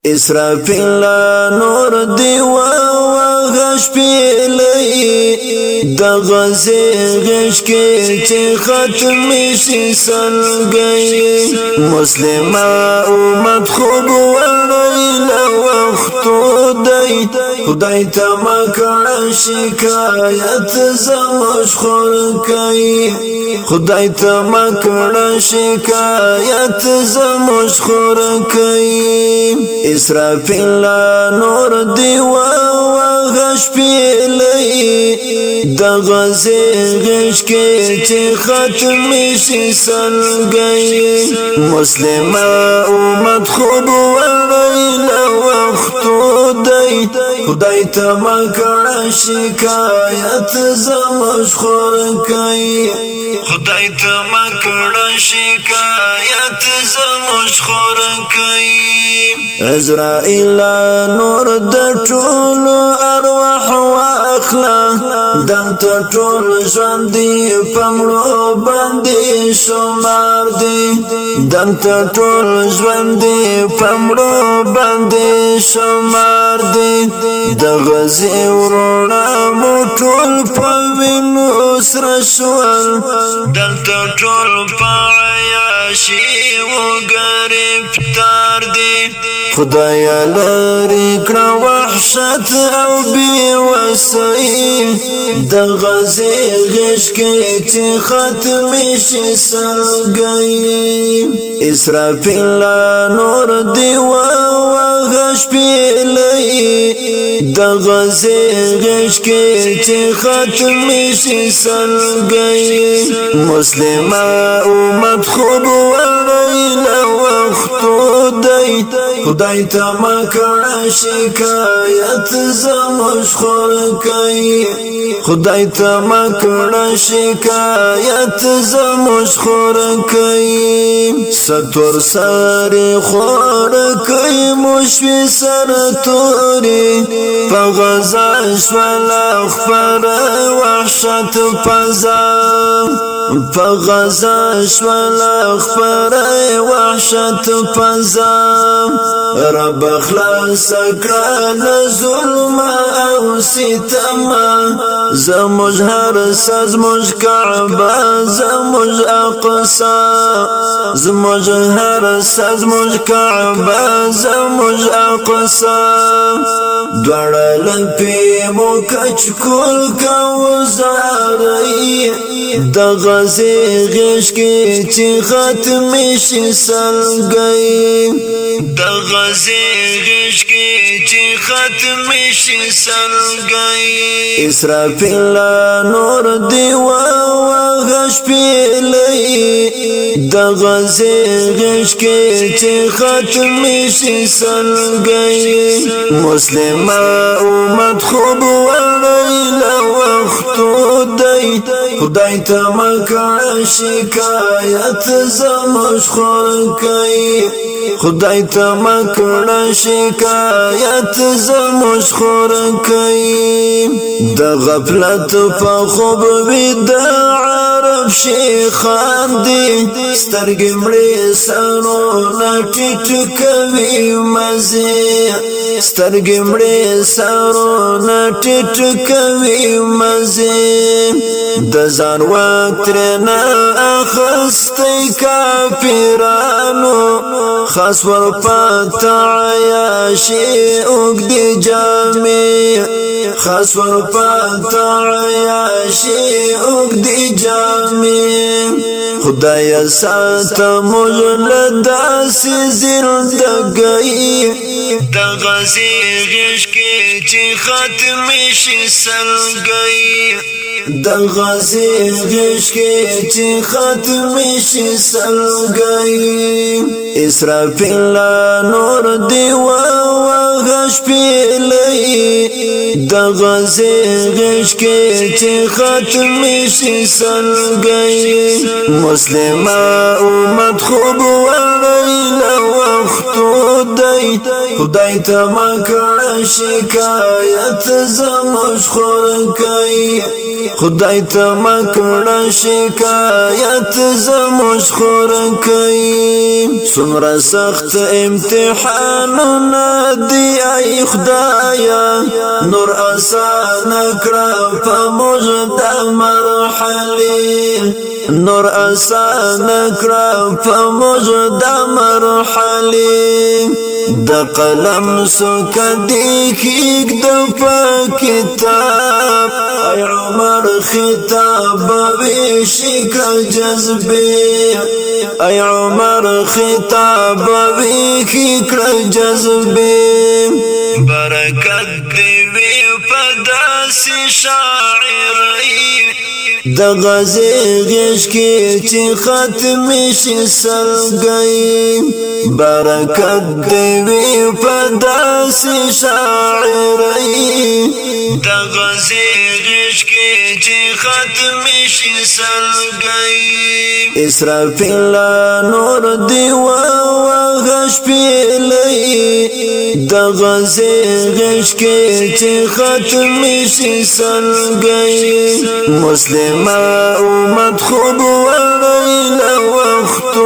اسرافیل نور دی غش پیلی دا غزی غش کی چی ختم شی سلگی مسلم امت خوب ولیل وقتو دی خدای تمکن شکایت زمش خورکی خدای تمکن شکایت زمش خورکی اسرافیل نور دی غش پیلی دا غزی غش کی چی ختم شی سلگی مسلم امت خوب ولیل وقتو دی خدای تمکن شکایت زمش خورکی خدای تمکن شکایت زمش خورکی عزرائیل نور د ټول ارواح واخلا دلته ټول ژوند دی پمړو باندې شمار دی دلته ټول ژوند دی پمړو باندې شمار دی د غزي ورونه مو ټول په وینو سره شول دلته ټول په عیاشي وګرفتار دی خدای لری کړه وحشت او بی وسعی د غزي غش کې چې ختم شي سلګي اسرافیل نور دی غش پیلی د غزي غش کې چې ختم شي سلګي مسلم امت خوب ولیل وقتو دی خدای تمکن شکایت زمش خورکی خدای تمکن شکایت زمش خورکی ستور ساری خورکی مشوی سر توری پا غزا شوال اخبر وحشت پزا پا غزا شوال اخبر وحشت پزا رب اخلاص اکران ظلم او ستم زموج هر سزموج کعبه زموج اقصا زموج هر سزموج کعبه زموج اقصا دوڑل پیمو کچکول کوزاری د غزي غش کی چی ختم شي سلګي د غزي غش کی چی ختم شي سلګي اسرافیل نور دی غش پیلی د غزي غش کی چی ختم شي سلګي مسلم امت خوب ولیل وقتو دی خدای تمکن شکایت زمش خورکی خدای تمکن شکایت زمش خورکی د غفلت په خوب بید عرب شیخان دی سترګې مړې سنو نټټ کوي مزه سترګې مړې سنو نټټ کوي مزه د ځان وخت نه اخستې کافرانو خاص ور پتا عیاشي اوګدي جامې خاص ور پتا عیاشي اوګدي جامې خدای سات مجل داس زندګي د غزي غش کې چې ختم شي سلګي د غزي غش کې چې ختم شي سلګي اسرافیل نور دی غش پیلی د غزي غش کې چې ختم شي سلګي مسلم امت خوب ولیل وقتو دی خدای تمکن شکایت زمش خورکی خدای تمکن شکایت زمش خورکی سمر سخت امتحاننا دی ای خدایا نور آسان کړه په موږ د مرحله نور آسان کړه په موږ د مرحله د قلم سکدي کیک د کتاب ای عمر خطاب وشک جذبه ای عمر خطاب وشک جذبه برکت دی وی پداس شاعری د غزې غش کې چې ختم شي سلګي برکت دی وی پداس شاعری د غزې غش کې چې ختم شي سلګي اسرافیل نور دی غش پیلې د غزې غش کې چې ختم شي سلګي مسلم امت خوب ولیلا وخت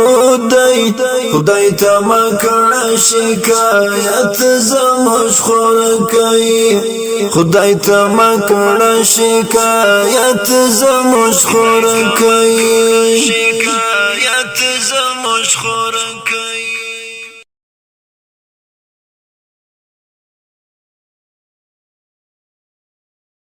دی خدای ته مکړه شکایت زموږ خور کوي خدای ته مکړه شکایت زموږ خور کوي شکایت زموږ خور کوي